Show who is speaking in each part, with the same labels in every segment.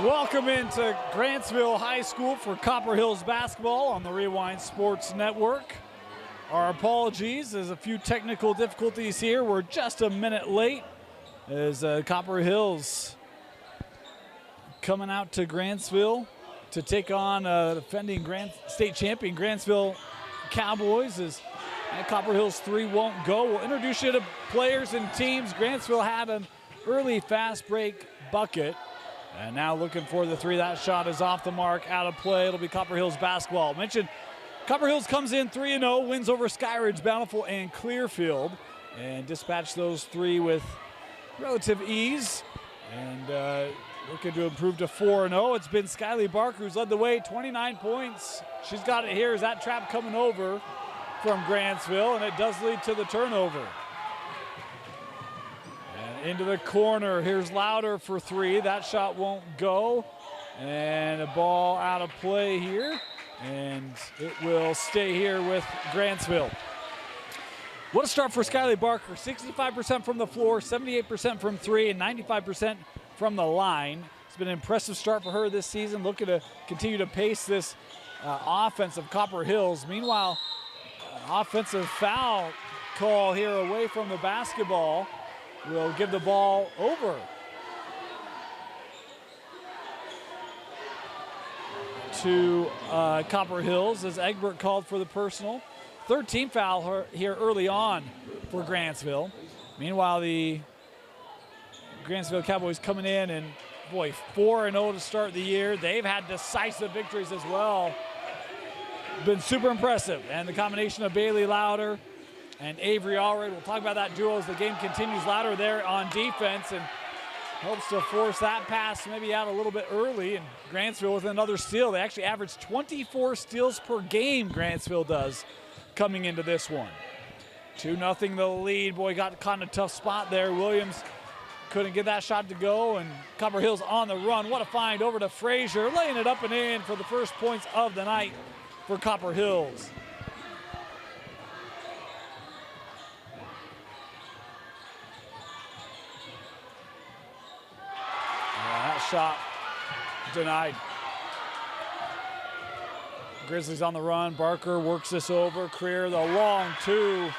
Speaker 1: Welcome into Grantsville High School for Copper Hills basketball on the Rewind Sports Network. Our apologies, there's a few technical difficulties here. We're just a minute late as Copper Hills coming out to Grantsville to take on defending state champion Grantsville Cowboys. As Copper Hills 3 won't go. We'll introduce you to players and teams. Grantsville had an early fast break bucket. And now looking for the three. That shot is off the mark, out of play. It'll be Copper Hills basketball. Mentioned Copper Hills comes in 3-0, wins over Skyridge, Bountiful, and Clearfield, and dispatched those three with relative ease. And looking to improve to 4-0. It's been Skyly Barker who's led the way, 29 points. She's got it here. Is that trap coming over from Grantsville, and it does lead to the turnover. Into the corner, here's Louder for three. That shot won't go. And a ball out of play here. And it will stay here with Grantsville. What a start for Skyly Barker. 65% from the floor, 78% from three, and 95% from the line. It's been an impressive start for her this season. Looking to continue to pace this offense of Copper Hills. Meanwhile, offensive foul call here away from the basketball. Will give the ball over to Copper Hills as Egbert called for the personal. 13 foul here early on for Grantsville. Meanwhile, the Grantsville Cowboys coming in and, boy, 4-0 to start the year. They've had decisive victories as well. Been super impressive. And the combination of Bailey Louder and Avery Allred. We'll talk about that duo as the game continues. Louder there on defense and helps to force that pass maybe out a little bit early. And Grantsville with another steal. They actually average 24 steals per game, Grantsville does, coming into this one. 2-0 the lead. Boy, got caught in a tough spot there. Williams couldn't get that shot to go, and Copper Hills on the run. What a find over to Frazier, laying it up and in for the first points of the night for Copper Hills. Shot denied. Grizzlies on the run. Barker works this over. Creer, the long two.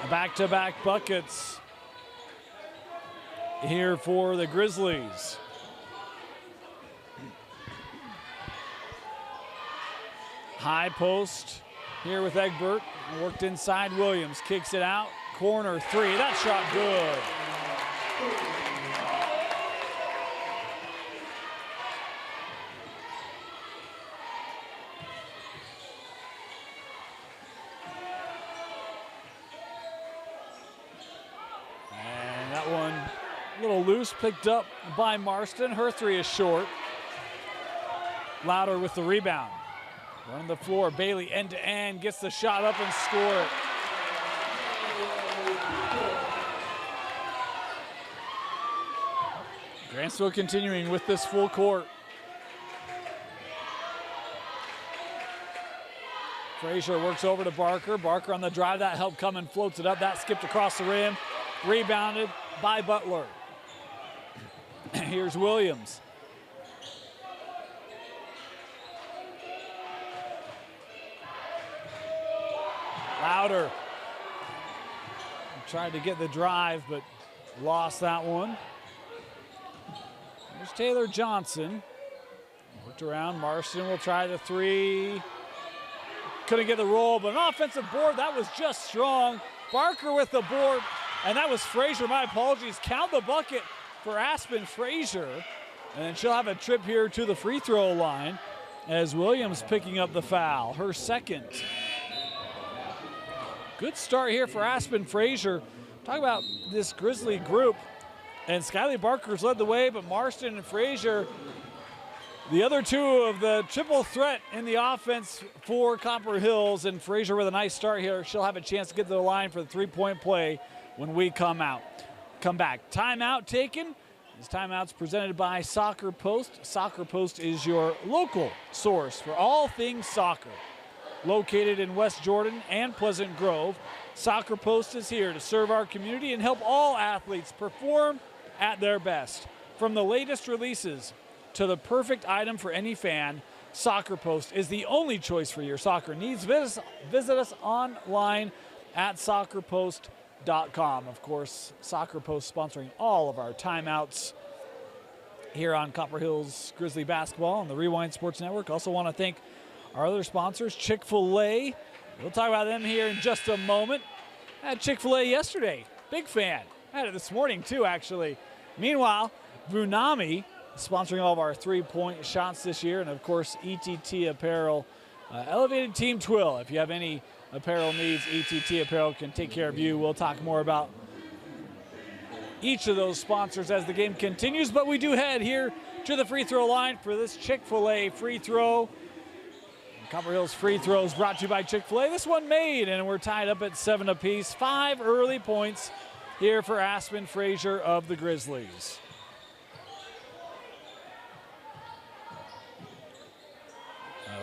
Speaker 1: Back-to-back buckets here for the Grizzlies. High post here with Egbert. Worked inside. Williams kicks it out. Corner three. That shot good. Loose, picked up by Marston. Her three is short. Louder with the rebound. Running the floor. Bailey end to end, gets the shot up and score it. Grantsville continuing with this full court. Frazier works over to Barker. Barker on the drive. That helped come and floats it up. That skipped across the rim. Rebounded by Butler. Here's Williams. Louder. Tried to get the drive, but lost that one. Here's Taylor Johnson. Worked around. Marston will try the three. Couldn't get the roll, but an offensive board. That was just strong. Barker with the board, and that was Frazier. My apologies. Count the bucket for Aspen Frazier, and she'll have a trip here to the free throw line as Williams picking up the foul, her second. Good start here for Aspen Frazier. Talk about this Grizzly group, and Skyly Barker's led the way, but Marston and Frazier, the other two of the triple threat in the offense for Copper Hills, and Frazier with a nice start here. She'll have a chance to get to the line for the three-point play when we come back. Timeout taken. This timeout's presented by Soccer Post. Soccer Post is your local source for all things soccer. Located in West Jordan and Pleasant Grove, Soccer Post is here to serve our community and help all athletes perform at their best. From the latest releases to the perfect item for any fan, Soccer Post is the only choice for your soccer needs. Visit us online at soccerpost.com. Of course, Soccer Post sponsoring all of our timeouts here on Copper Hills Grizzly basketball on the Rewind Sports Network. Also want to thank our other sponsors, Chick-fil-A. We'll talk about them here in just a moment. I had Chick-fil-A yesterday. Big fan. I had it this morning too, actually. Meanwhile, Bunami sponsoring all of our three-point shots this year, and of course ETT Apparel, Elevated Team Twill. If you have any apparel needs, ETT Apparel can take care of you. We'll talk more about each of those sponsors as the game continues, but we do head here to the free throw line for this Chick-fil-A free throw. Copper Hills free throws brought to you by Chick-fil-A. This one made, and we're tied up at 7 apiece. 5 early points here for Aspen Frazier of the Grizzlies.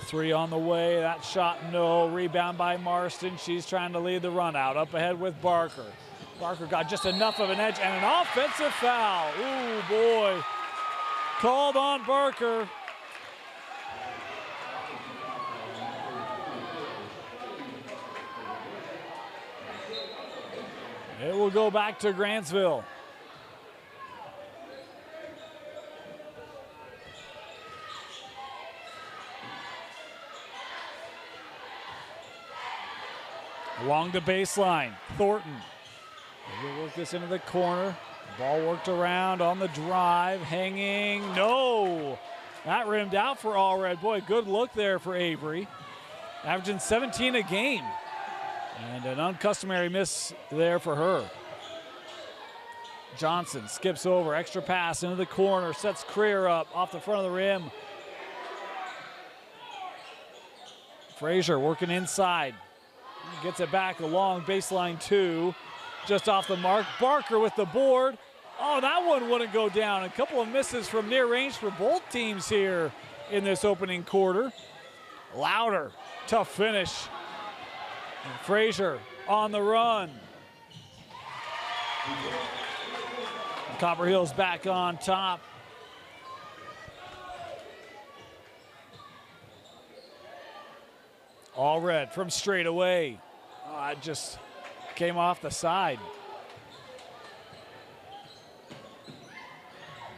Speaker 1: Three on the way. That shot, no. Rebound by Marston. She's trying to lead the run out. Up ahead with Barker. Barker got just enough of an edge and an offensive foul. Ooh, boy. Called on Barker. It will go back to Grantsville. Along the baseline, Thornton. We'll work this into the corner. Ball worked around on the drive, hanging, no. That rimmed out for Allred. Boy, good look there for Avery. Averaging 17 a game. And an uncustomary miss there for her. Johnson skips over, extra pass into the corner, sets Creer up off the front of the rim. Frazier working inside. Gets it back along baseline 2, just off the mark. Barker with the board. Oh, that one wouldn't go down. A couple of misses from near range for both teams here in this opening quarter. Louder, tough finish. And Frazier on the run. Copper Hills back on top. Allred from straight away. Oh, it just came off the side.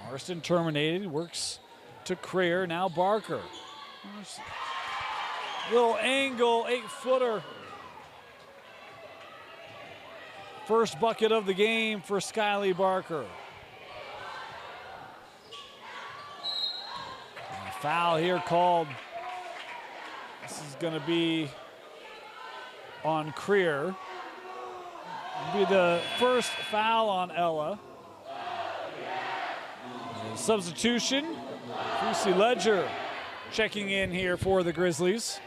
Speaker 1: Marston terminated, works to Creer, now Barker. Little angle, 8-footer. First bucket of the game for Skyly Barker. And a foul here called. This is going to be on Creer. It'll be the first foul on Ella. Substitution, Lucy Ledger checking in here for the Grizzlies.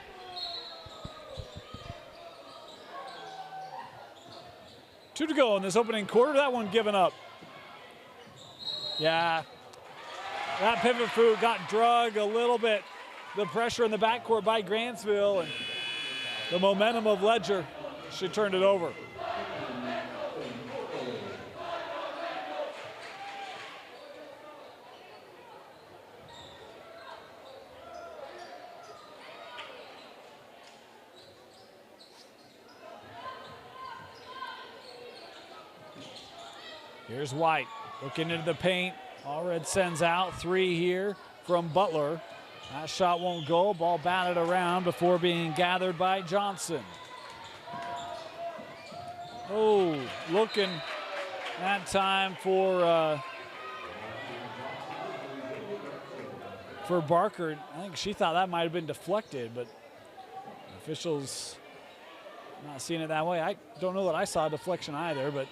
Speaker 1: Two to go in this opening quarter. That one given up. Yeah, that pivot foot got drug a little bit. The pressure in the backcourt by Grantsville and the momentum of Ledger. She turned it over. Here's White looking into the paint. Allred sends out 3 here from Butler. That shot won't go. Ball batted around before being gathered by Johnson. Oh, looking that time for Barker. I think she thought that might have been deflected, but officials not seeing it that way. I don't know that I saw a deflection either, but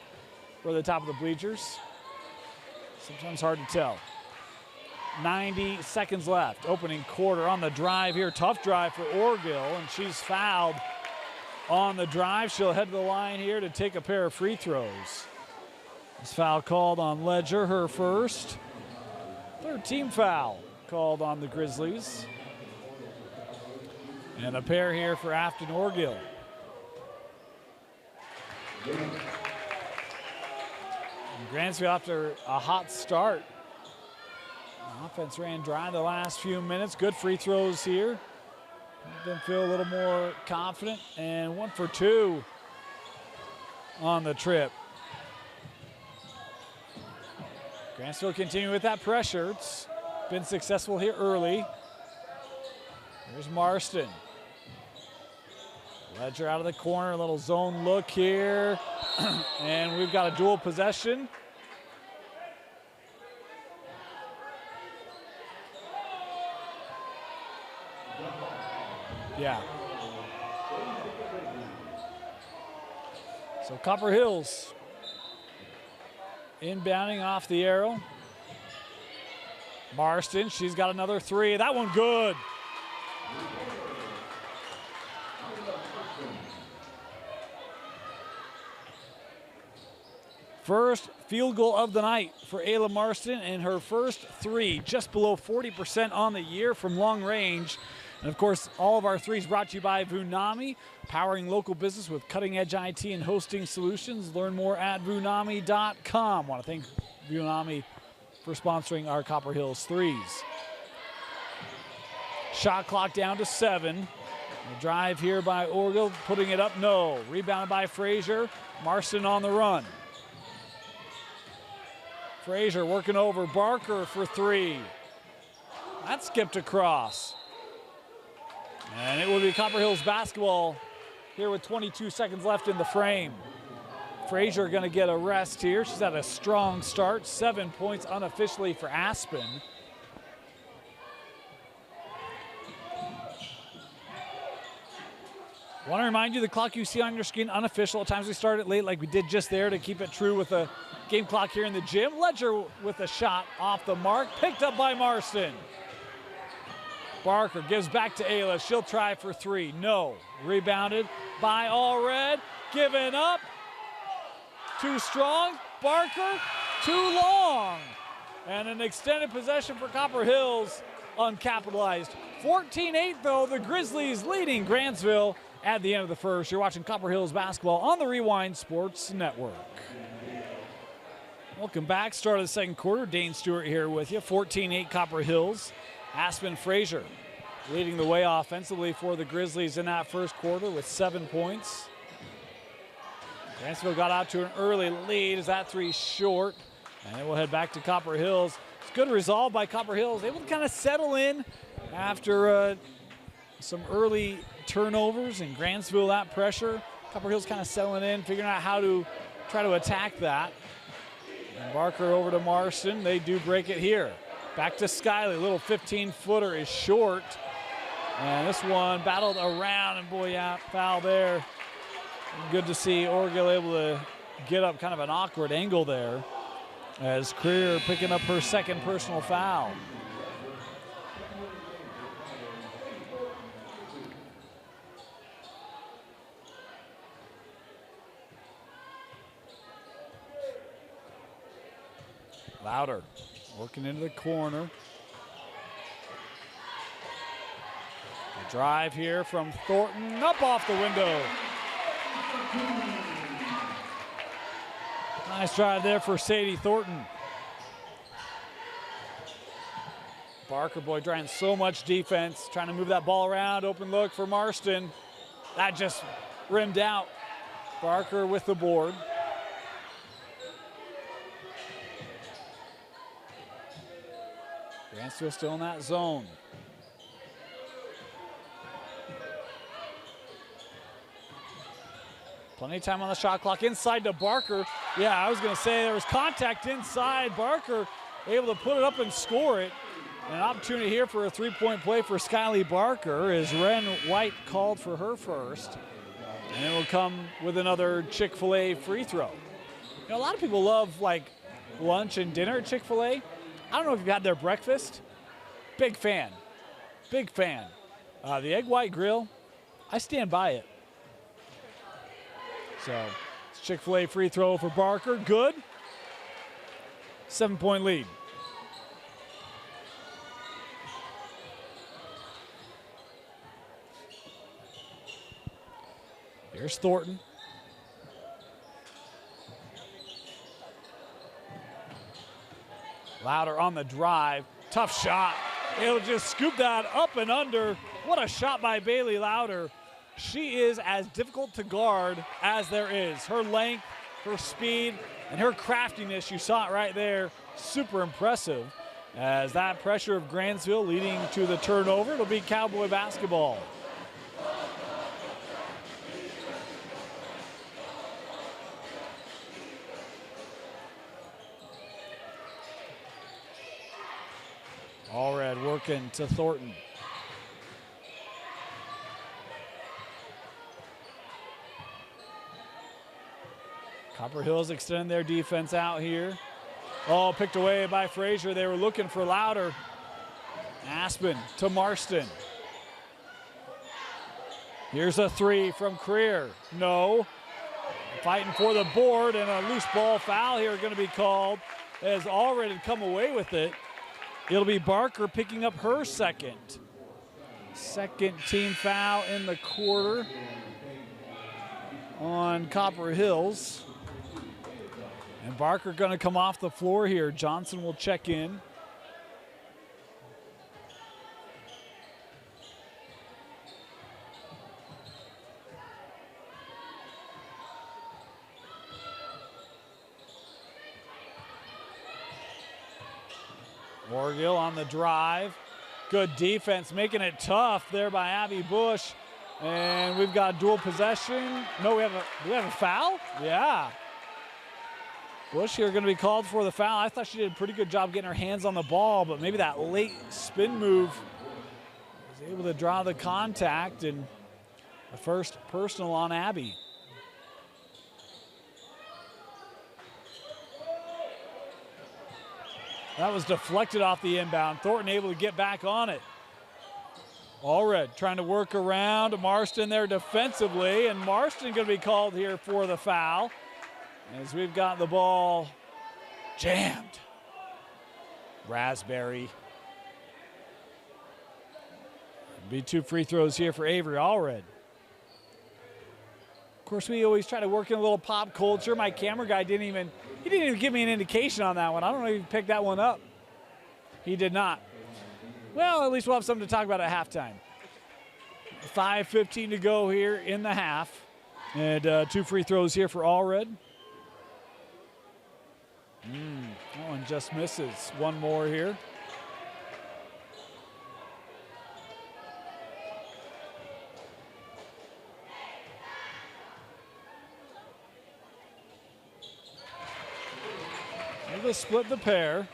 Speaker 1: we're at the top of the bleachers. Sometimes hard to tell. 90 seconds left. Opening quarter on the drive here. Tough drive for Orgill, and she's fouled on the drive. She'll head to the line here to take a pair of free throws. This foul called on Ledger, her first. Third team foul called on the Grizzlies. And a pair here for Afton Orgill. Grantsville after a hot start Offense ran dry the last few minutes. Good free throws here. Make them feel a little more confident. And 1 for 2 on the trip. Grantsville continue with that pressure. It's been successful here early. Here's Marston. Ledger out of the corner, a little zone look here. And we've got a dual possession. Yeah. So Copper Hills inbounding off the arrow. Marston, she's got another three. That one good. First field goal of the night for Ayla Marston, and her first three, just below 40% on the year from long range. And of course, all of our threes brought to you by Vunami, powering local business with cutting-edge IT and hosting solutions. Learn more at vunami.com. Want to thank Vunami for sponsoring our Copper Hills threes. Shot clock down to 7. The drive here by Orgill, putting it up, no. Rebounded by Frazier. Marston on the run. Frazier working over Barker for 3. That skipped across. And it will be Copper Hills basketball here with 22 seconds left in the frame. Frazier going to get a rest here. She's had a strong start. 7 points unofficially for Aspen. I want to remind you, the clock you see on your screen, unofficial. At times we start it late like we did just there to keep it true with the game clock here in the gym. Ledger with a shot off the mark, picked up by Marston. Barker gives back to Ayla. She'll try for 3. No. Rebounded by Allred. Given up. Too strong. Barker, too long. And an extended possession for Copper Hills, uncapitalized. 14-8 though, the Grizzlies leading Grantsville at the end of the first. You're watching Copper Hills basketball on the Rewind Sports Network. Welcome back. Start of the second quarter. Dane Stewart here with you. 14-8 Copper Hills. Aspen Frazier leading the way offensively for the Grizzlies in that first quarter with 7 points. Grantsville got out to an early lead as that 3 short. And then we'll head back to Copper Hills. It's good resolve by Copper Hills. Able to kind of settle in after some early turnovers and Grantsville that pressure. Copper Hills kind of settling in, figuring out how to try to attack that. And Barker over to Marston. They do break it here. Back to Skiley, little 15-footer is short. And this one battled around, and boy, yeah, foul there. Good to see Orgill able to get up kind of an awkward angle there as Creer picking up her second personal foul. Louder working into the corner. A drive here from Thornton, up off the window. Nice drive there for Sadie Thornton. Barker, boy, trying so much defense, trying to move that ball around. Open look for Marston. That just rimmed out. Barker with the board. Grantsville still in that zone. Plenty of time on the shot clock. Inside to Barker. Yeah, I was going to say there was contact inside. Barker able to put it up and score it. An opportunity here for a three-point play for Skiley Barker as Ren White called for her first. And it will come with another Chick-fil-A free throw. You know, a lot of people love like lunch and dinner at Chick-fil-A. I don't know if you've had their breakfast. Big fan. Big fan. The egg white grill, I stand by it. So it's Chick-fil-A free throw for Barker. Good. 7-point lead. Here's Thornton. Louder on the drive. Tough shot. It'll just scoop that up and under. What a shot by Bailey Louder. She is as difficult to guard as there is. Her length, her speed, and her craftiness, you saw it right there, super impressive. As that pressure of Grantsville leading to the turnover, it'll be Cowboy basketball. Allred working to Thornton. Copper Hills extending their defense out here. Oh, picked away by Frazier. They were looking for Louder. Aspen to Marston. Here's a three from Creer. No. Fighting for the board, and a loose ball foul here going to be called as Allred had come away with it. It'll be Barker picking up her second. Second team foul in the quarter on Copper Hills. And Barker going to come off the floor here. Johnson will check in. Orgill on the drive. Good defense, making it tough there by Abby Bush. And we've got dual possession. No, do we have a foul? Yeah. Bush here going to be called for the foul. I thought she did a pretty good job getting her hands on the ball, but maybe that late spin move was able to draw the contact, and the first personal on Abby. That was deflected off the inbound. Thornton able to get back on it. Allred trying to work around Marston there defensively, and Marston going to be called here for the foul as we've got the ball jammed. Raspberry. Be 2 free throws here for Avery Allred. Of course, we always try to work in a little pop culture. My camera guy didn't even give me an indication on that one. I don't know if he picked that one up. He did not. Well, at least we'll have something to talk about at halftime. 5:15 to go here in the half. And 2 free throws here for Allred. That one just misses. One more here. Able to split the pair.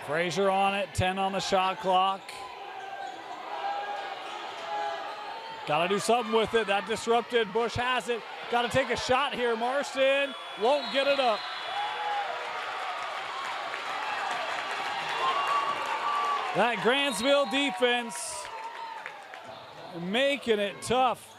Speaker 1: Frazier on it, 10 on the shot clock. Got to do something with it. That disrupted. Bush has it. Got to take a shot here. Marston won't get it up. That Grantsville defense making it tough.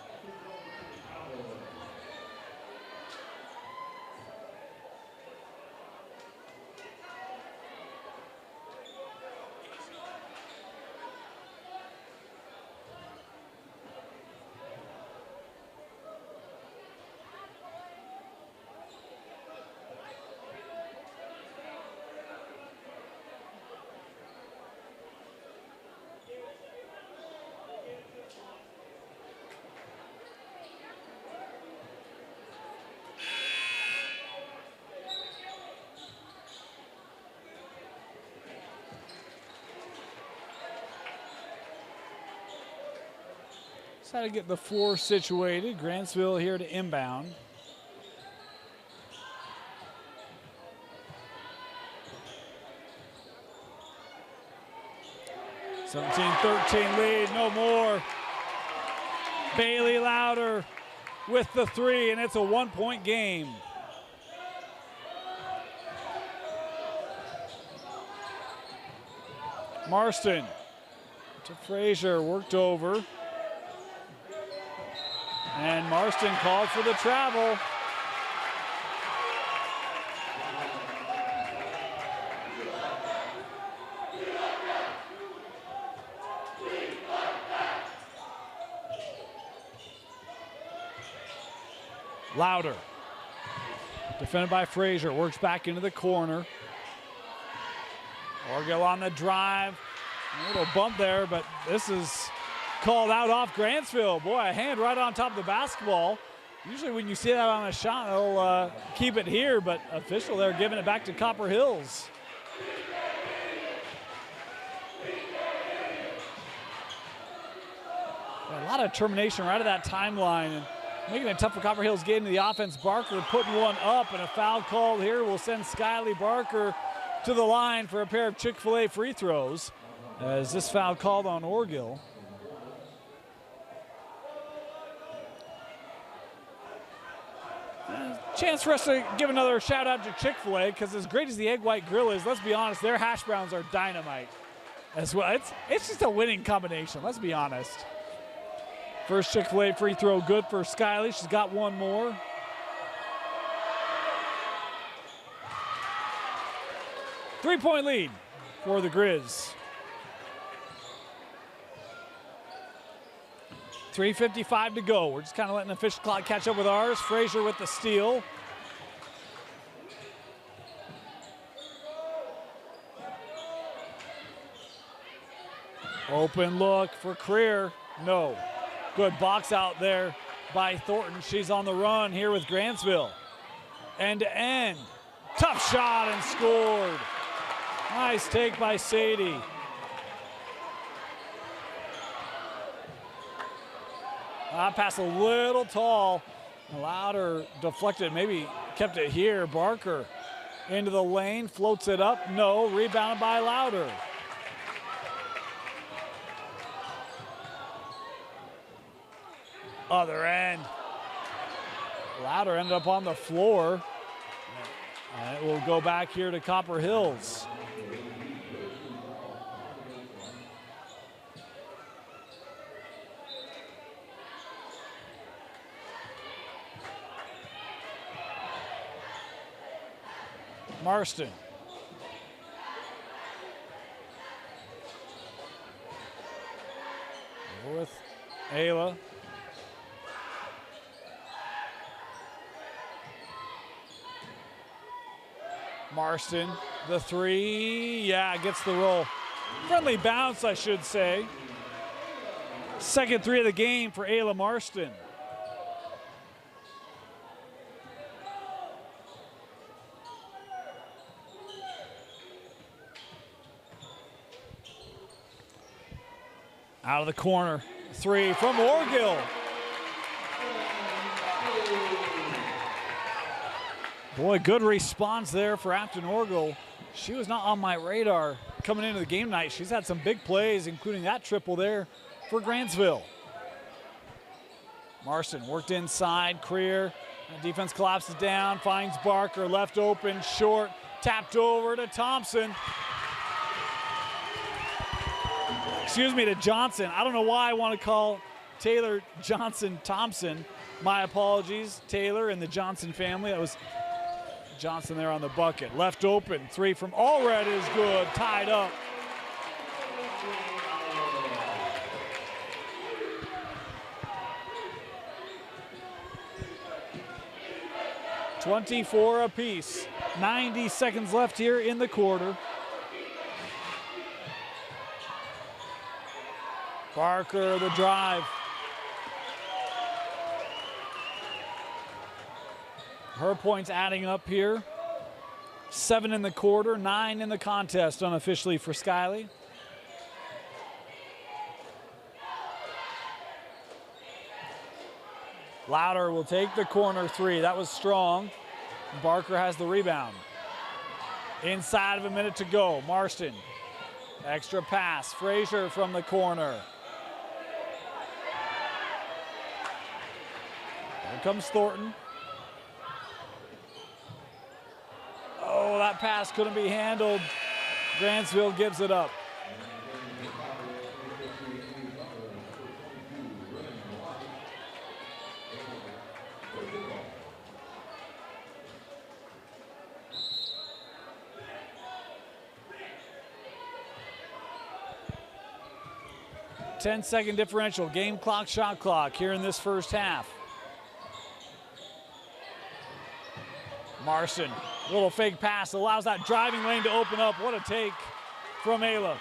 Speaker 1: How to get the floor situated. Grantsville here to inbound. (17-13) lead, no more. Bailey Louder with the three, and it's a 1-point game. Marston to Frazier, worked over. And Marston called for the travel. Louder. Defended by Frazier, works back into the corner. Orgill on the drive. A little bump there, but this is called out off Grantsville. Boy, a hand right on top of the basketball. Usually when you see that on a shot, they'll keep it here, but official there giving it back to Copper Hills. A lot of determination right at that timeline and making it tough for Copper Hills getting to the offense. Barker putting one up, and a foul called here will send Skyly Barker to the line for a pair of Chick-fil-A free throws. As this foul called on Orgill. Chance for us to give another shout out to Chick-fil-A, because as great as the egg white grill is, let's be honest, their hash browns are dynamite as well. It's just a winning combination, let's be honest. First Chick-fil-A free throw good for Skyly. She's got one more. Three-point lead for the Grizz. 3:55 to go. We're just kind of letting the official clock catch up with ours. Frazier with the steal. Open look for Creer. No. Good box out there by Thornton. She's on the run here with Grantsville. End to end. Tough shot and scored. Nice take by Sadie. Pass a little tall. Allowed her deflected, maybe kept it here. Barker into the lane, floats it up. No, rebounded by Louder. Other end. Louder ended up on the floor. And it will go back here to Copper Hills. Marston. With Ayla. Marston, the three, yeah, gets the roll. Friendly bounce, I should say. Second three of the game for Ayla Marston. Out of the corner, three from Orgill. Boy, good response there for Afton Orgill. She was not on my radar coming into the game tonight. She's had some big plays, including that triple there for Grantsville. Marston worked inside, Creer. Defense collapses down, finds Barker, left open, short, tapped over to Thompson. Excuse me, to Johnson. I don't know why I want to call Taylor Johnson Thompson. My apologies, Taylor and the Johnson family. That was Johnson there on the bucket. Left open, three from Allred is good, tied up. .24 apiece. 90 seconds left here in the quarter. Barker, the drive. Her points adding up here. 7 in the quarter, 9 in the contest unofficially for Skyly. Louder will take the corner three. That was strong. Barker has the rebound. Inside of a minute to go. Marston. Extra pass. Frazier from the corner. Here comes Thornton. Oh, that pass couldn't be handled. Grantsville gives it up. 10-second differential, game clock, shot clock here in this first half. Marston, little fake pass, allows that driving lane to open up. What a take from Ayla.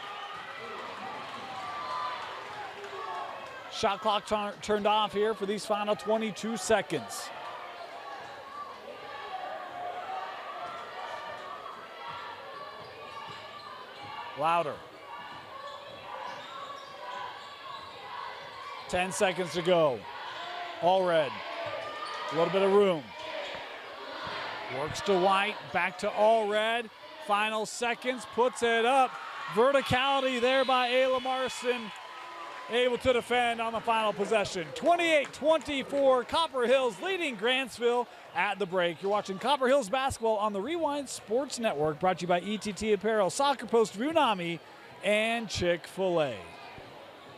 Speaker 1: Shot clock turned off here for these final 22 seconds. Louder. 10 seconds to go. All red. A little bit of room. Works to White, back to all red. Final seconds, puts it up. Verticality there by Ayla Marston. Able to defend on the final possession. 28-24, Copper Hills leading Grantsville at the break. You're watching Copper Hills basketball on the Rewind Sports Network, brought to you by ETT Apparel, Soccer Post, Runami, and Chick-fil-A.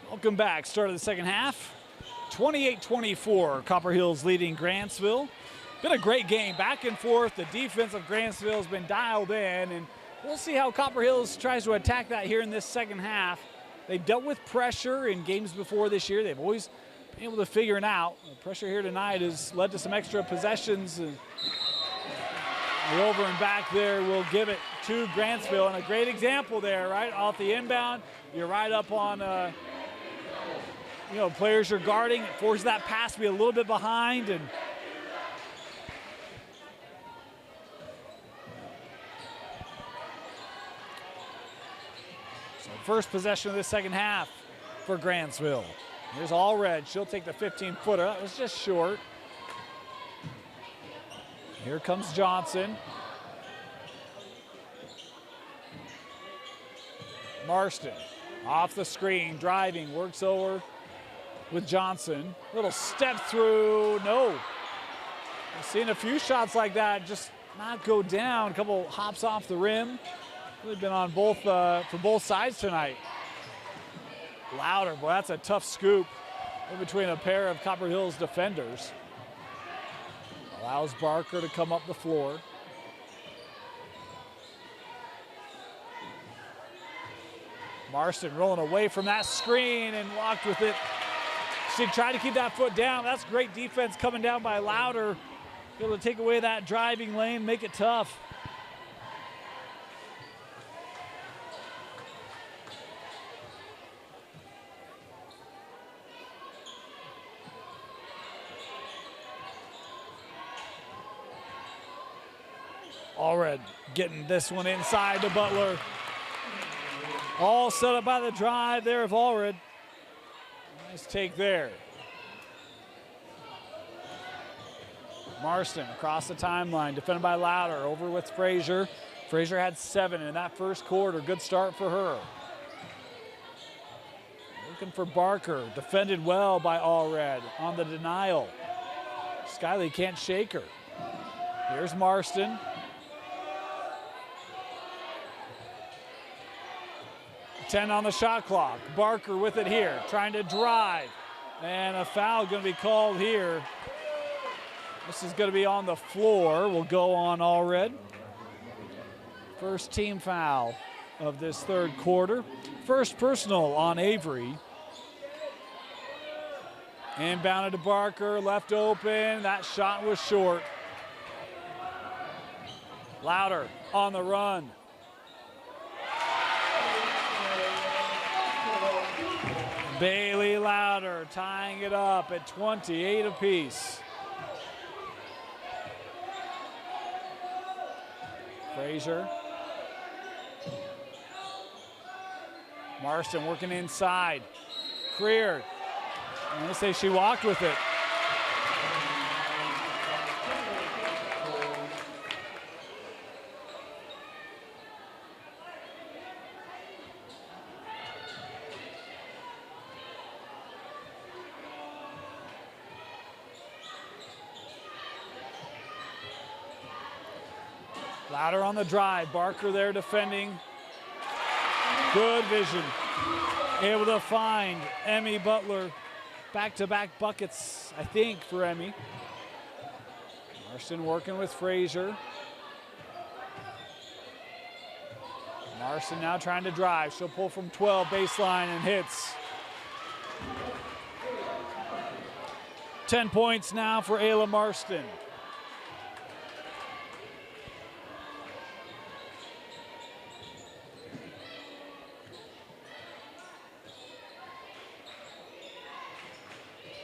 Speaker 1: Welcome back. Start of the second half. 28-24, Copper Hills leading Grantsville. Been a great game, back and forth. The defense of Grantsville has been dialed in, and we'll see how Copper Hills tries to attack that here in this second half. They've dealt with pressure in games before this year. They've always been able to figure it out. The pressure here tonight has led to some extra possessions. And the over and back there will give it to Grantsville. And a great example there, right? Off the inbound, you're right up on, players you're guarding. It forces that pass to be a little bit behind. And first possession of the second half for Grantsville. Here's all red. She'll take the 15-footer. That was just short. Here comes Johnson. Marston off the screen, driving, works over with Johnson. Little step through, no. I've seen a few shots like that just not go down. A couple hops off the rim. Really been on both for both sides tonight. Louder, boy, that's a tough scoop in between a pair of Copper Hills defenders. Allows Barker to come up the floor. Marston rolling away from that screen and walked with it. She tried to keep that foot down. That's great defense coming down by Louder. Able to take away that driving lane, make it tough. Allred getting this one inside to Butler. All set up by the drive there of Allred. Nice take there. Marston across the timeline, defended by Louder, over with Frazier. Frazier had 7 in that first quarter. Good start for her. Looking for Barker, defended well by Allred on the denial. Skyley can't shake her. Here's Marston. Ten on the shot clock. Barker with it here, trying to drive. And a foul going to be called here. This is going to be on the floor. Will go on Allred. First team foul of this third quarter. First personal on Avery. Inbounded to Barker, left open. That shot was short. Louder on the run. Bailey Louder tying it up at 28 apiece. Frazier. Marston working inside. Creer. I'm going to say she walked with it. Louder on the drive. Barker there defending. Good vision. Able to find Emmy Butler. Back-to-back buckets, I think, for Emmy. Marston working with Frazier. Marston now trying to drive. She'll pull from 12 baseline and hits. 10 points now for Ayla Marston.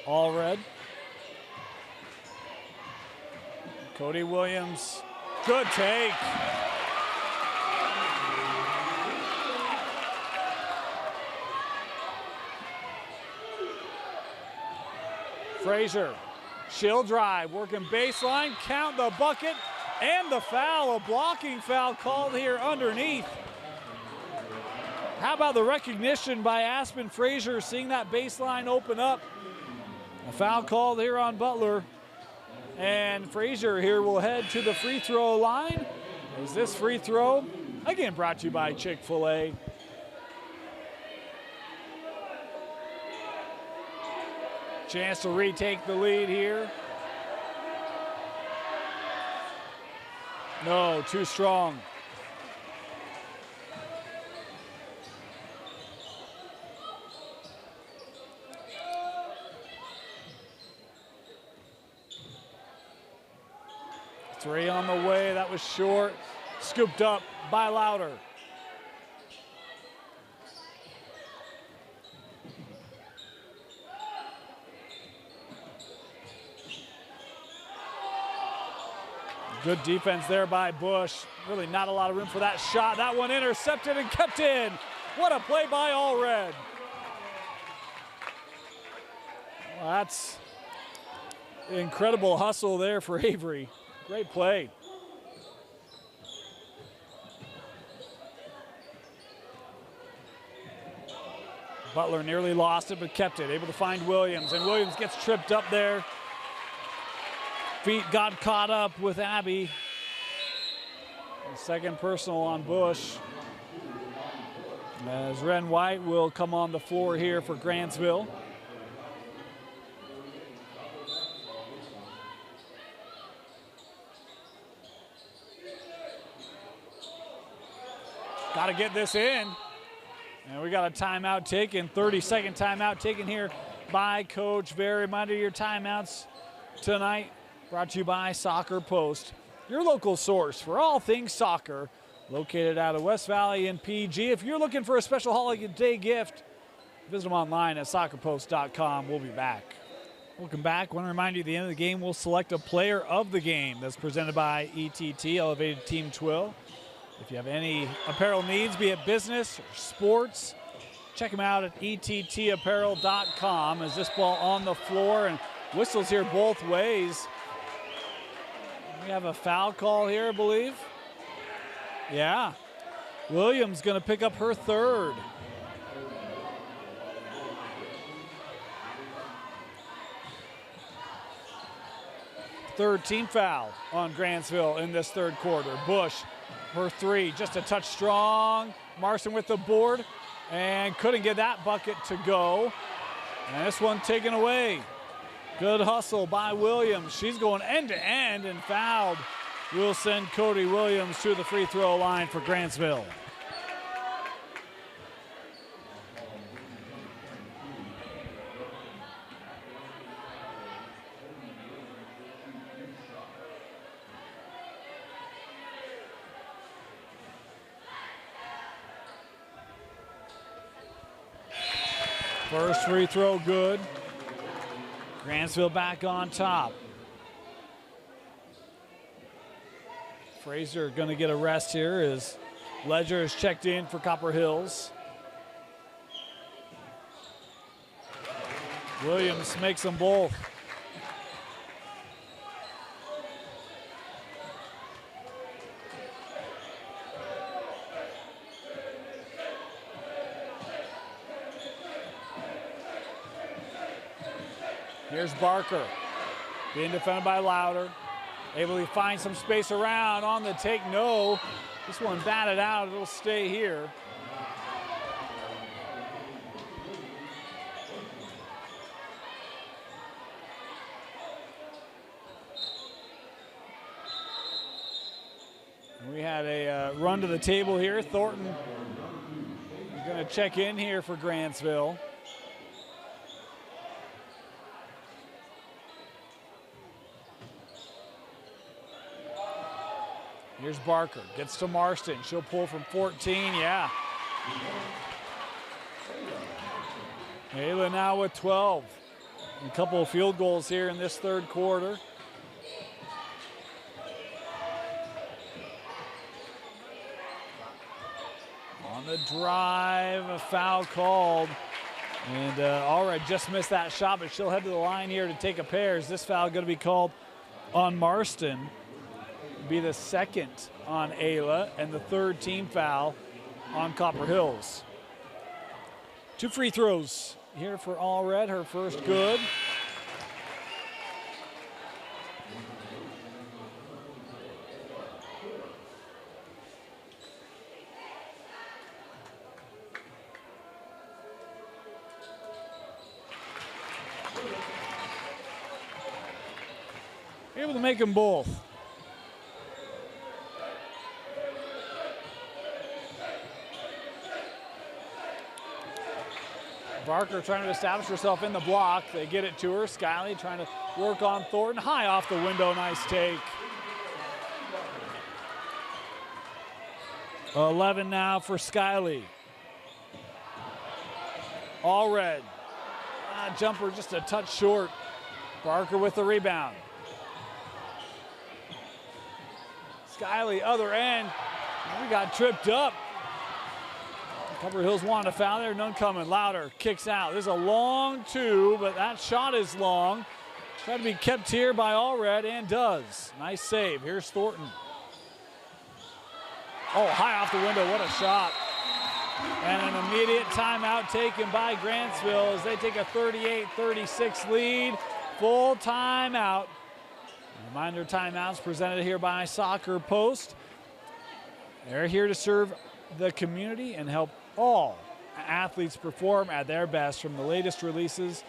Speaker 1: All red. Cody Williams, good take. Frazier, shield drive, working baseline, count the bucket, and the foul, a blocking foul called here underneath. How about the recognition by Aspen Frazier, seeing that baseline open up. A foul called here on Butler. And Frazier here will head to the free throw line. Is this free throw, again, brought to you by Chick-fil-A. Chance to retake the lead here. No, too strong. Three on the way, that was short. Scooped up by Louder. Good defense there by Bush. Really not a lot of room for that shot. That one intercepted and kept in. What a play by All Red. Well, that's incredible hustle there for Avery. Great play. Butler nearly lost it, but kept it. Able to find Williams, and Williams gets tripped up there. Feet got caught up with Abby. Second personal on Bush. As Ren White will come on the floor here for Grantsville. Got to get this in. And we got a timeout taken, 30-second timeout taken here by Coach Very. Reminder, your timeouts tonight brought to you by Soccer Post, your local source for all things soccer, located out of West Valley and PG. If you're looking for a special holiday gift, visit them online at soccerpost.com. We'll be back. Welcome back. Want to remind you, at the end of the game, we'll select a player of the game that's presented by ETT, Elevated Team Twill. If you have any apparel needs, be it business or sports, check them out at ettapparel.com. As this ball on the floor and whistles here both ways. We have a foul call here, I believe. Yeah. Williams going to pick up her third. Third team foul on Grantsville in this third quarter. Bush, her three, just a touch strong. Marston with the board and couldn't get that bucket to go. And this one taken away. Good hustle by Williams. She's going end to end and fouled. We'll send Cody Williams to the free throw line for Grantsville. First free throw good. Grantsville back on top. Frazier going to get a rest here as Ledger is checked in for Copper Hills. Williams makes them both. Here's Barker, being defended by Louder. Able to find some space around on the take, no. This one batted out, it'll stay here. We had a run to the table here. Thornton going to check in here for Grantsville. Here's Barker, gets to Marston. She'll pull from 14, yeah. Ayla now with 12. A couple of field goals here in this third quarter. On the drive, a foul called. And Allred just missed that shot, but she'll head to the line here to take a pair. Is this foul going to be called on Marston? Be the second on Ayla and the third team foul on Copper Hills. 2 free throws here for Allred, her first good. Able to make them both. Barker trying to establish herself in the block. They get it to her. Skiley trying to work on Thornton. High off the window. Nice take. 11 now for Skiley. Allred. Jumper just a touch short. Barker with the rebound. Skiley, other end. We got tripped up. Copper Hills wanted a foul there, none coming. Louder kicks out. There's a long 2, but that shot is long. Trying to be kept here by Allred, and does. Nice save. Here's Thornton. Oh, high off the window. What a shot. And an immediate timeout taken by Grantsville as they take a 38-36 lead. Full timeout. Reminder, timeouts presented here by Soccer Post. They're here to serve the community and help all athletes perform at their best. From the latest releases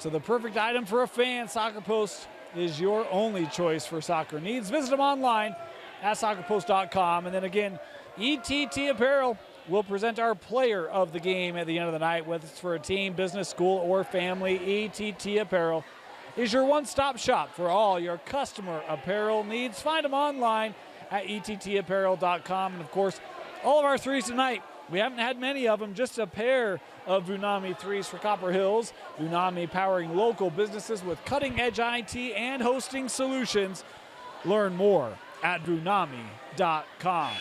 Speaker 1: to the perfect item for a fan, Soccer Post is your only choice for soccer needs. Visit them online at soccerpost.com. And then again, ETT Apparel will present our player of the game at the end of the night, whether it's for a team, business, school, or family. ETT Apparel is your one-stop shop for all your customer apparel needs. Find them online at ettapparel.com. And of course, all of our threes tonight, we haven't had many of them, just a pair of Vunami threes for Copper Hills. Vunami powering local businesses with cutting-edge IT and hosting solutions. Learn more at vunami.com.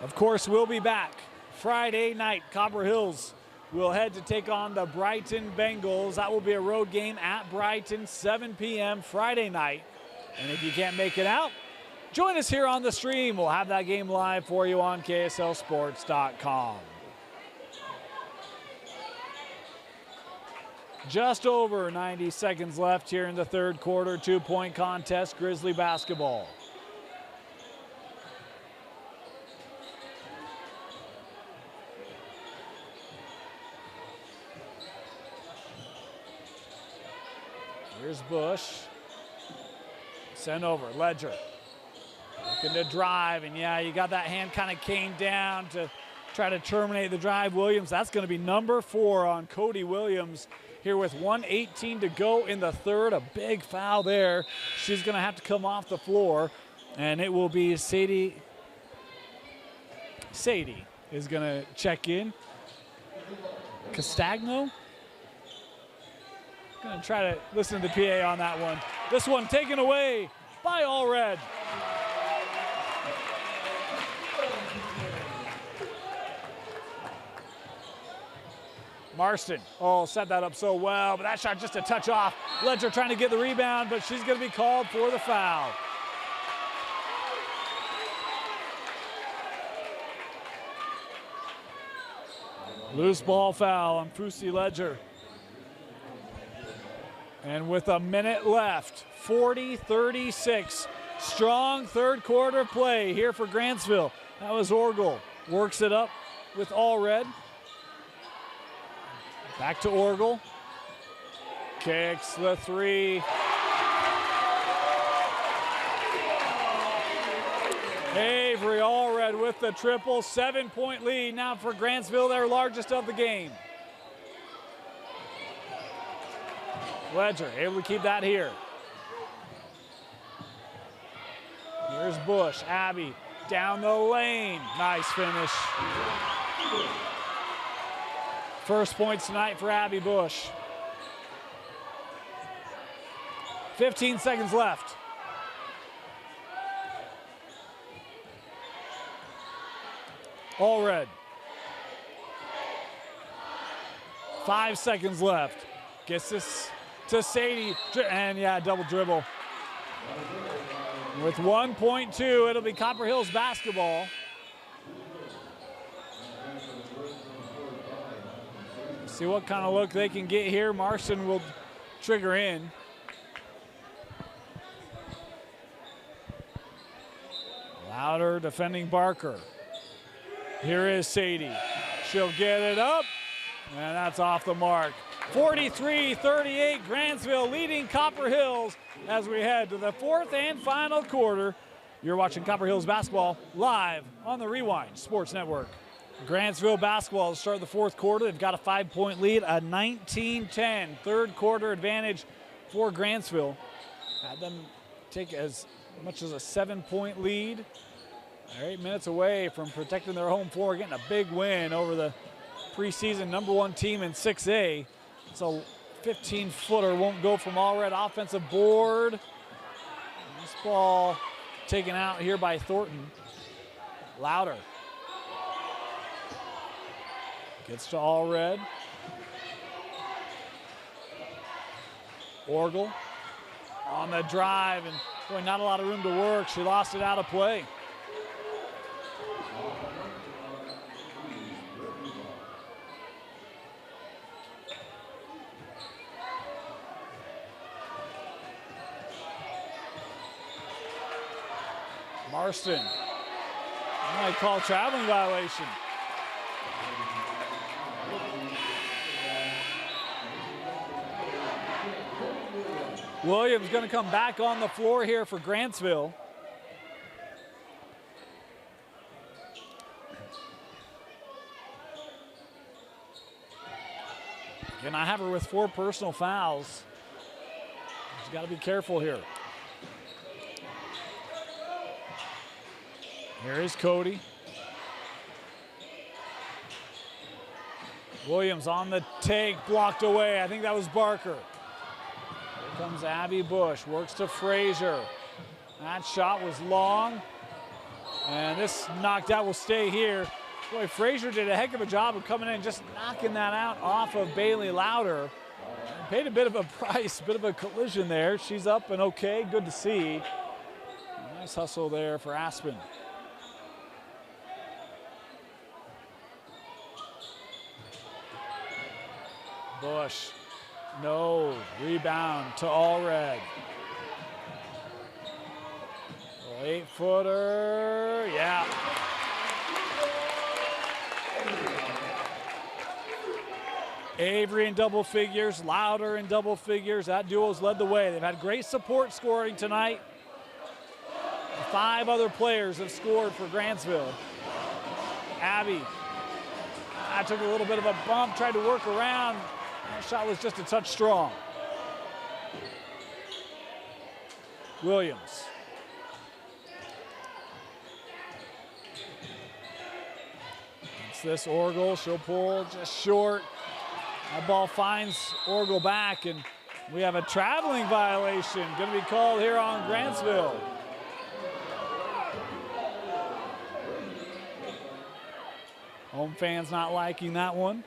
Speaker 1: Of course, we'll be back Friday night. Copper Hills will head to take on the Brighton Bengals. That will be a road game at Brighton, 7 p.m. Friday night. And if you can't make it out, join us here on the stream. We'll have that game live for you on KSLSports.com. Just over 90 seconds left here in the third quarter. 2-point contest, Grizzly basketball. Here's Bush. Sent over, Ledger. Looking to drive, and yeah, you got that hand kind of came down to try to terminate the drive. Williams, that's going to be number 4 on Cody Williams here with 1:18 to go in the third. A big foul there. She's going to have to come off the floor, and it will be Sadie. Sadie is going to check in. Castagno. Going to try to listen to the PA on that one. This one taken away by Allred. Marston, set that up so well, but that shot just a touch off. Ledger trying to get the rebound, but she's going to be called for the foul. Loose ball foul on Fusi Ledger. And with a minute left, 40-36. Strong third quarter play here for Grantsville. That was Orgel. Works it up with Allred. Back to Orgel. Kicks the 3. Avery Allred with the triple. 7-point lead now for Grantsville, their largest of the game. Ledger able to keep that here. Here's Bush, Abby, down the lane. Nice finish. First points tonight for Abby Bush. 15 seconds left. All red. 5 seconds left. Gets this to Sadie, and yeah, double dribble. With 1.2, it'll be Copper Hills basketball. See what kind of look they can get here. Marston will trigger in. Louder defending Barker. Here is Sadie. She'll get it up, and that's off the mark. 43-38, Grantsville leading Copper Hills as we head to the fourth and final quarter. You're watching Copper Hills basketball live on the Rewind Sports Network. Grantsville basketball to start the fourth quarter. They've got a 5-point lead, a 19-10 third quarter advantage for Grantsville. Had them take as much as a 7-point lead. They're 8 minutes away from protecting their home floor, getting a big win over the preseason #1 team in 6A. So 15-footer won't go from all red. Offensive board. This ball taken out here by Thornton. Louder. Gets to all red. Orgel on the drive, and boy, not a lot of room to work. She lost it out of play. Marston. I might call traveling violation. Williams going to come back on the floor here for Grantsville. Again, I have her with 4 personal fouls. She's got to be careful here. Here is Cody. Williams on the take, blocked away. I think that was Barker. Here comes Abby Bush, works to Frazier. That shot was long, and this knocked out will stay here. Boy, Frazier did a heck of a job of coming in, just knocking that out off of Bailey Louder. Paid a bit of a price, bit of a collision there. She's up and okay, good to see. Nice hustle there for Aspen. Bush, no, rebound to Allred. 8-footer, yeah. Avery in double figures, Louder in double figures. That duo's led the way. They've had great support scoring tonight. 5 other players have scored for Grantsville. Abby, I took a little bit of a bump, tried to work around. That shot was just a touch strong. Williams. It's this Orgel, she'll pull just short. That ball finds Orgel back, and we have a traveling violation going to be called here on Grantsville. Home fans not liking that one.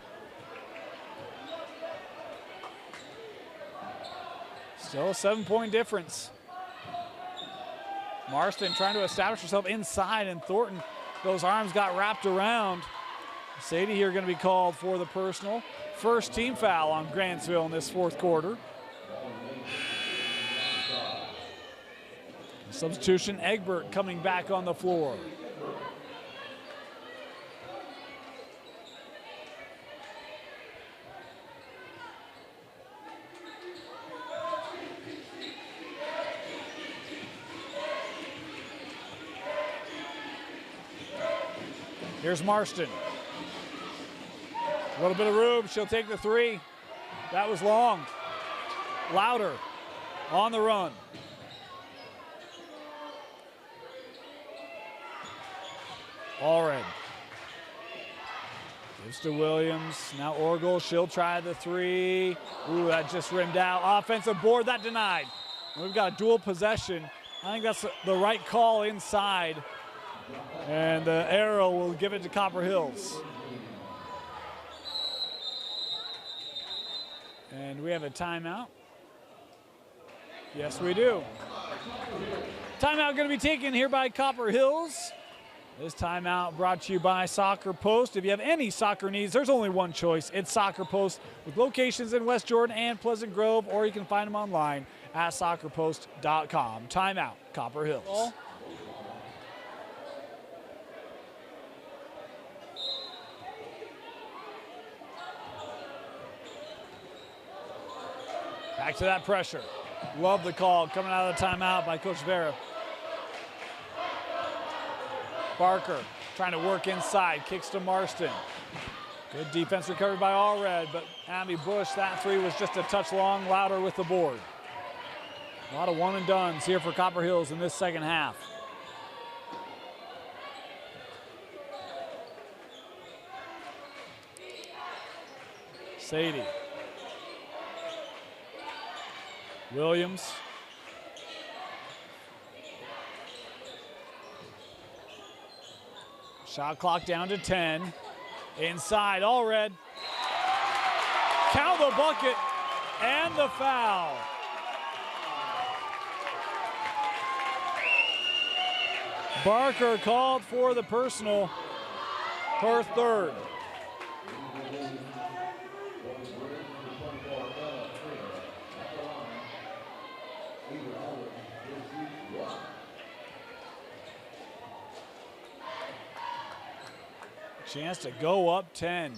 Speaker 1: Still a 7-point difference. Marston trying to establish herself inside, and Thornton, those arms got wrapped around. Sadie here going to be called for the personal. First team foul on Grantsville in this fourth quarter. Substitution, Egbert coming back on the floor. Here's Marston. A little bit of room, she'll take the 3. That was long. Louder on the run. Allred. Gives to Williams. Now Orgel, she'll try the three. Ooh, that just rimmed out. Offensive board, that denied. We've got a dual possession. I think that's the right call inside. And the arrow will give it to Copper Hills. And we have a timeout. Yes, we do. Timeout going to be taken here by Copper Hills. This timeout brought to you by Soccer Post. If you have any soccer needs, there's only one choice. It's Soccer Post, with locations in West Jordan and Pleasant Grove, or you can find them online at soccerpost.com. Timeout, Copper Hills. Back to that pressure. Love the call coming out of the timeout by Coach Vera. Barker trying to work inside, kicks to Marston. Good defense recovered by Allred, but Abby Bush, that three was just a touch long. Louder with the board. A lot of one and dones here for Copper Hills in this second half. Sadie. Williams. Shot clock down to 10. Inside, Allred. Count the bucket and the foul. Barker called for the personal, her third. Chance to go up 10.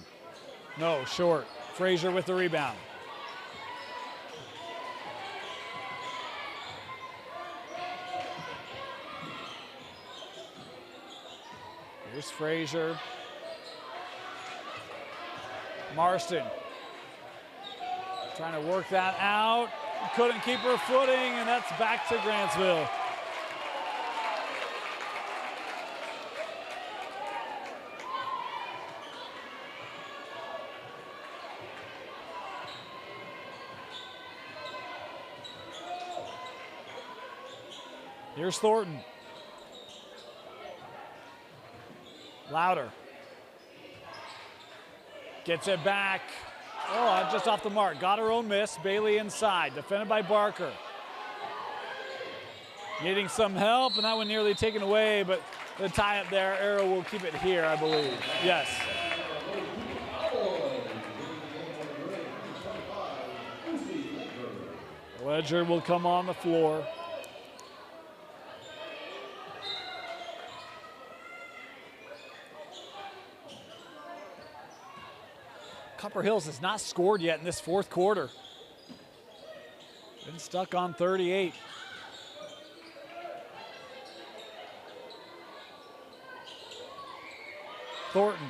Speaker 1: No, short. Frazier with the rebound. Here's Frazier. Marston trying to work that out. Couldn't keep her footing, and that's back to Grantsville. Here's Thornton. Louder. Gets it back. Oh, just off the mark. Got her own miss. Bailey inside. Defended by Barker. Needing some help, and that one nearly taken away, but the tie up there. Arrow will keep it here, I believe. Yes. Ledger will come on the floor. Copper Hills has not scored yet in this fourth quarter. Been stuck on 38. Thornton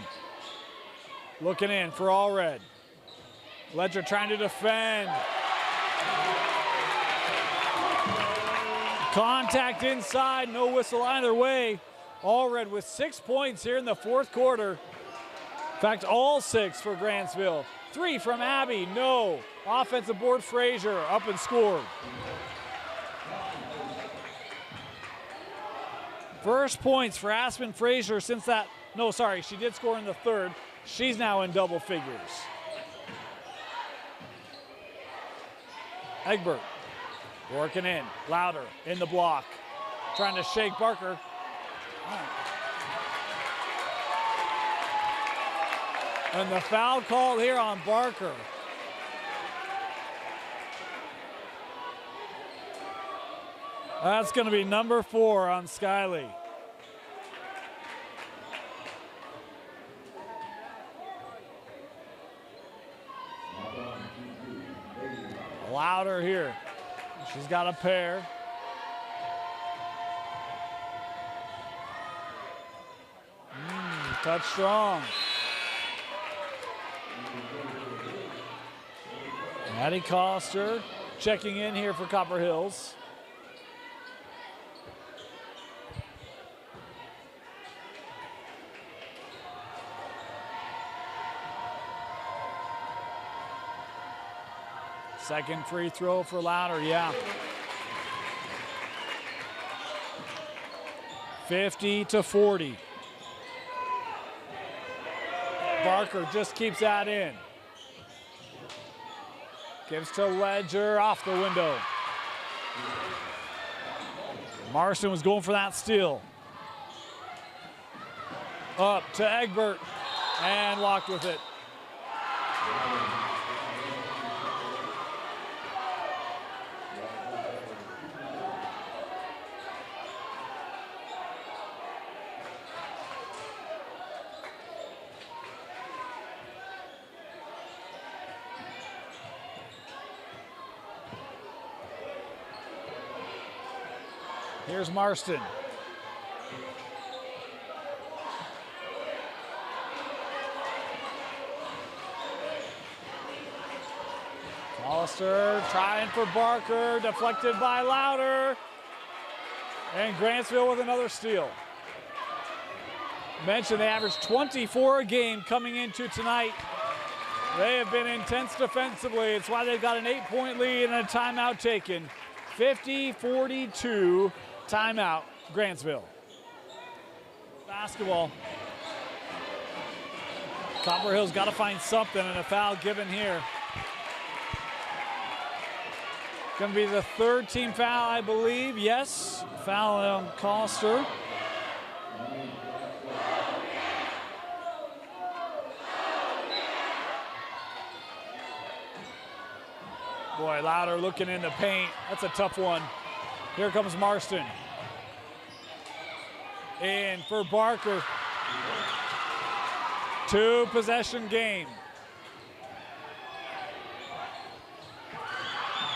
Speaker 1: looking in for Allred. Ledger trying to defend. Contact inside, no whistle either way. Allred with 6 points here in the fourth quarter. In fact, all 6 for Grantsville. 3 from Abby, no. Offensive board, Frazier up and scored. First points for Aspen Frazier since that, no, sorry, she did score in the third. She's now in double figures. Egbert working in, Louder in the block. Trying to shake Barker. And the foul called here on Barker. That's going to be number 4 on Skyley. Louder here. She's got a pair. Touch strong. Maddie Coster checking in here for Copper Hills. Second free throw for Louder, yeah. 50-40. Barker just keeps that in. Gives to Ledger, off the window. Marston was going for that steal. Up to Egbert, and walked with it. Here's Marston. Hollister trying for Barker, deflected by Louder. And Grantsville with another steal. Mentioned they averaged 24 a game coming into tonight. They have been intense defensively. It's why they've got an 8-point lead and a timeout taken. 50-42. Timeout, Grantsville. Basketball. Copper Hill's got to find something, and a foul given here. Going to be the third team foul, I believe. Yes, foul on Coster. Boy, Louder looking in the paint. That's a tough one. Here comes Marston. In for Barker. 2-possession game.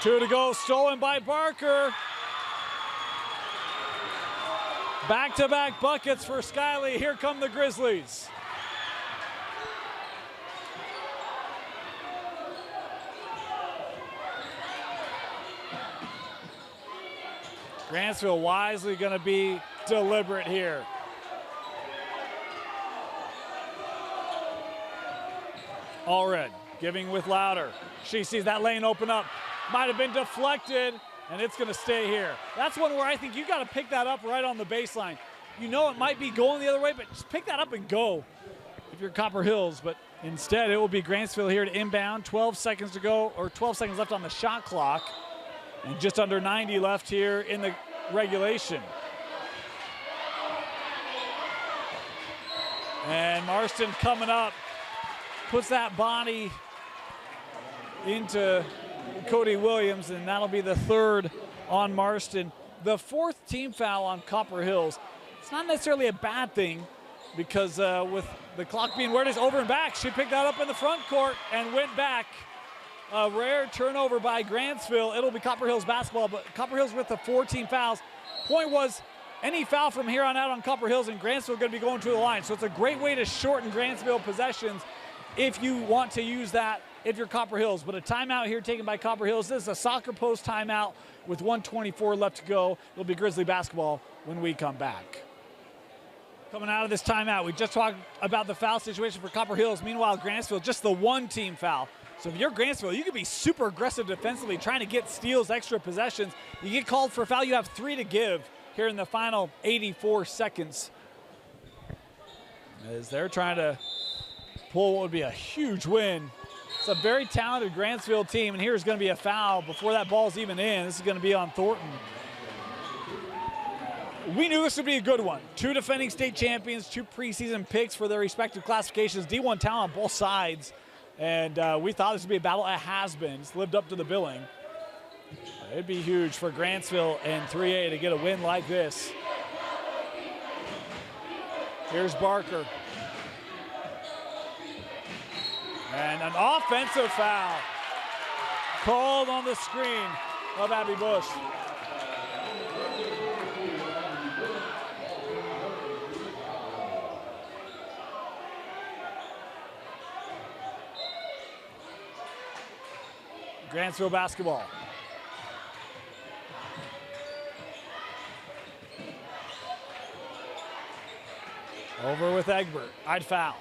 Speaker 1: 2 to go, stolen by Barker. Back-to-back buckets for Skiley. Here come the Grizzlies. Grantsville wisely going to be deliberate here. Allred giving with Louder. She sees that lane open up. Might have been deflected, and it's going to stay here. That's one where I think you got to pick that up right on the baseline. You know it might be going the other way, but just pick that up and go if you're Copper Hills. But instead, it will be Grantsville here to inbound. 12 seconds to go, or 12 seconds left on the shot clock. And just under 90 left here in the regulation. And Marston coming up, puts that body into Cody Williams, and that'll be the third on Marston. The fourth team foul on Copper Hills. It's not necessarily a bad thing because with the clock being where it is, over and back, she picked that up in the front court and went back. A rare turnover by Grantsville. It'll be Copper Hills basketball, but Copper Hills with the 4 team fouls. Point was, any foul from here on out on Copper Hills and Grantsville going to be going to the line. So it's a great way to shorten Grantsville possessions if you want to use that if you're Copper Hills. But a timeout here taken by Copper Hills. This is a soccer post timeout with 1:24 left to go. It'll be Grizzly basketball when we come back. Coming out of this timeout, we just talked about the foul situation for Copper Hills. Meanwhile, Grantsville, just the 1 team foul. So if you're Grantsville, you could be super aggressive defensively, trying to get steals, extra possessions. You get called for a foul, you have 3 to give here in the final 84 seconds. As they're trying to pull what would be a huge win. It's a very talented Grantsville team, and here's going to be a foul before that ball's even in. This is going to be on Thornton. We knew this would be a good one. 2 defending state champions, 2 preseason picks for their respective classifications. D1 talent on both sides. And we thought this would be a battle. It has been. It's lived up to the billing. It'd be huge for Grantsville and 3A to get a win like this. Here's Barker. And an offensive foul called on the screen of Abby Bush. Grantsville basketball. Over with Egbert. I'd foul.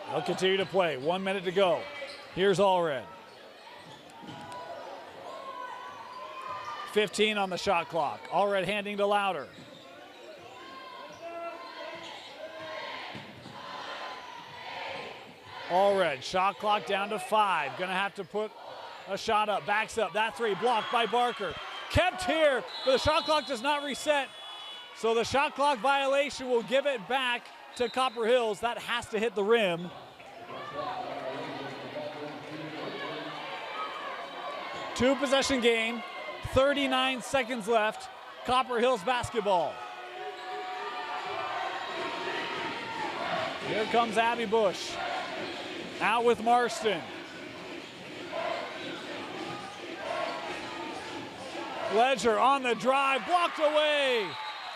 Speaker 1: They'll continue to play. 1 minute to go. Here's Allred. 15 on the shot clock. Allred handing to Louder. Allred, shot clock down to 5. Gonna have to put a shot up, backs up. That three blocked by Barker. Kept here, but the shot clock does not reset. So the shot clock violation will give it back to Copper Hills. That has to hit the rim. Two possession game, 39 seconds left. Copper Hills basketball. Here comes Abby Bush. Out with Marston. Ledger on the drive, blocked away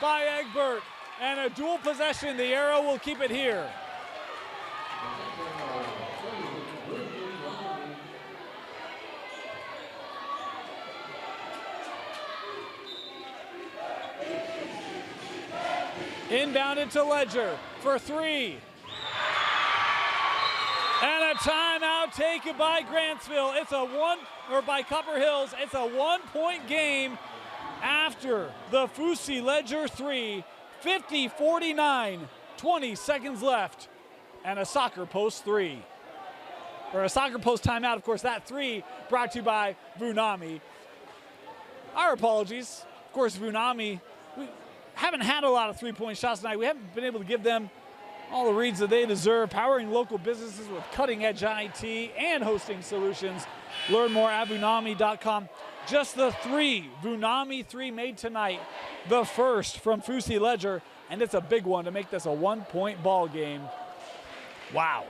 Speaker 1: by Egbert. And a dual possession, the arrow will keep it here. Inbounded to Ledger for 3. And a timeout taken by Grantsville. It's by Copper Hills. It's a 1-point game after the Fusi Ledger 3. 50-49, 20 seconds left. And a soccer post 3. Or a soccer post timeout, of course. That 3 brought to you by Vunami. Our apologies. Of course, Vunami, we haven't had a lot of three-point shots tonight. We haven't been able to give them all the reads that they deserve, powering local businesses with cutting-edge IT and hosting solutions. Learn more at Vunami.com. Just the 3, Vunami 3 made tonight, the first from Fusi Ledger, and it's a big one to make this a 1-point ball game. Wow.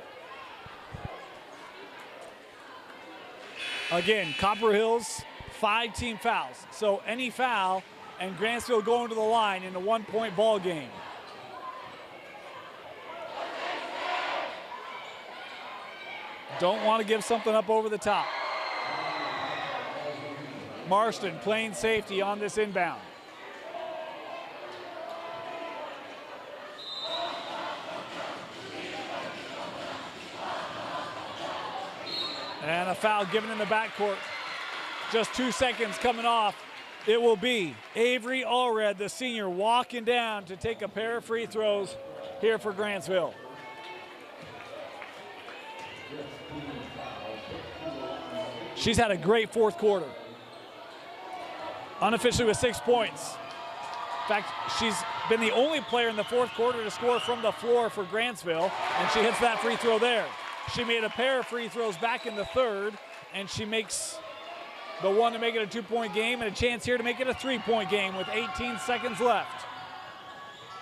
Speaker 1: Again, Copper Hills, 5 team fouls. So any foul, and Grantsville going to the line in a 1-point ball game. Don't want to give something up over the top. Marston playing safety on this inbound. And a foul given in the backcourt. Just 2 seconds coming off. It will be Avery Allred, the senior, walking down to take a pair of free throws here for Grantsville. She's had a great fourth quarter. Unofficially with 6 points. In fact, she's been the only player in the fourth quarter to score from the floor for Grantsville, and she hits that free throw there. She made a pair of free throws back in the third, and she makes the one to make it a 2-point game, and a chance here to make it a 3-point game with 18 seconds left.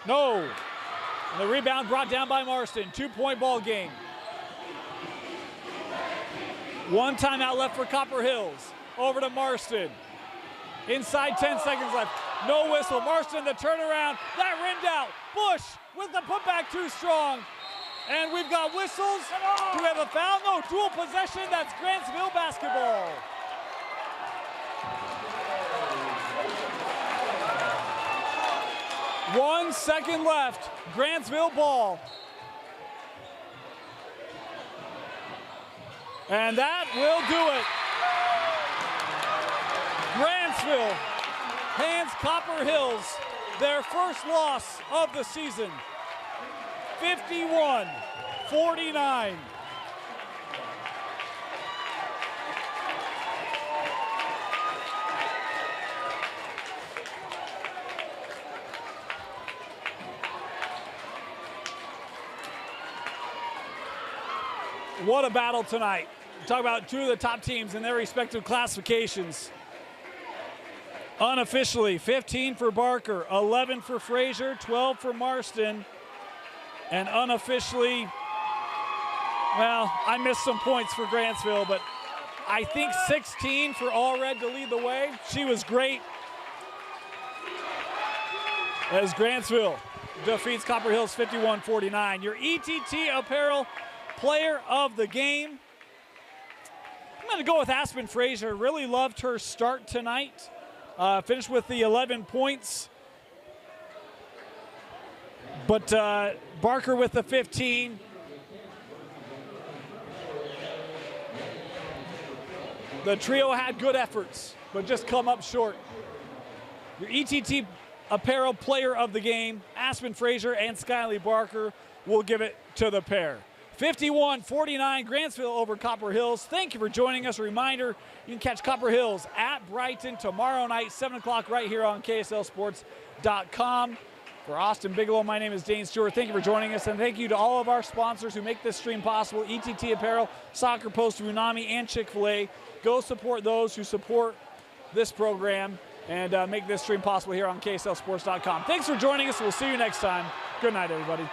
Speaker 1: No. And the rebound brought down by Marston. 2-point ball game. 1 timeout left for Copper Hills. Over to Marston. Inside 10 seconds left. No whistle. Marston, the turnaround. That rimmed out. Bush with the putback too strong. And we've got whistles. Do we have a foul? No, dual possession. That's Grantsville basketball. One second left. Grantsville ball. And that will do it. Grantsville hands Copper Hills their first loss of the season. 51-49. What a battle tonight. Talk about 2 of the top teams in their respective classifications. Unofficially, 15 for Barker, 11 for Frazier, 12 for Marston. And unofficially, well, I missed some points for Grantsville, but I think 16 for Allred to lead the way. She was great. As Grantsville defeats Copper Hills 51-49. Your ETT Apparel Player of the Game. I'm going to go with Aspen Frazier. Really loved her start tonight. Finished with the 11 points. But Barker with the 15. The trio had good efforts, but just come up short. Your ETT Apparel Player of the Game, Aspen Frazier and Skyly Barker, will give it to the pair. 51-49, Grantsville over Copper Hills. Thank you for joining us. A reminder, you can catch Copper Hills at Brighton tomorrow night, 7 o'clock, right here on KSLSports.com. For Austin Bigelow, my name is Dane Stewart. Thank you for joining us, and thank you to all of our sponsors who make this stream possible: ETT Apparel, Soccer Post, Runami, and Chick-fil-A. Go support those who support this program and make this stream possible here on KSLSports.com. Thanks for joining us. We'll see you next time. Good night, everybody.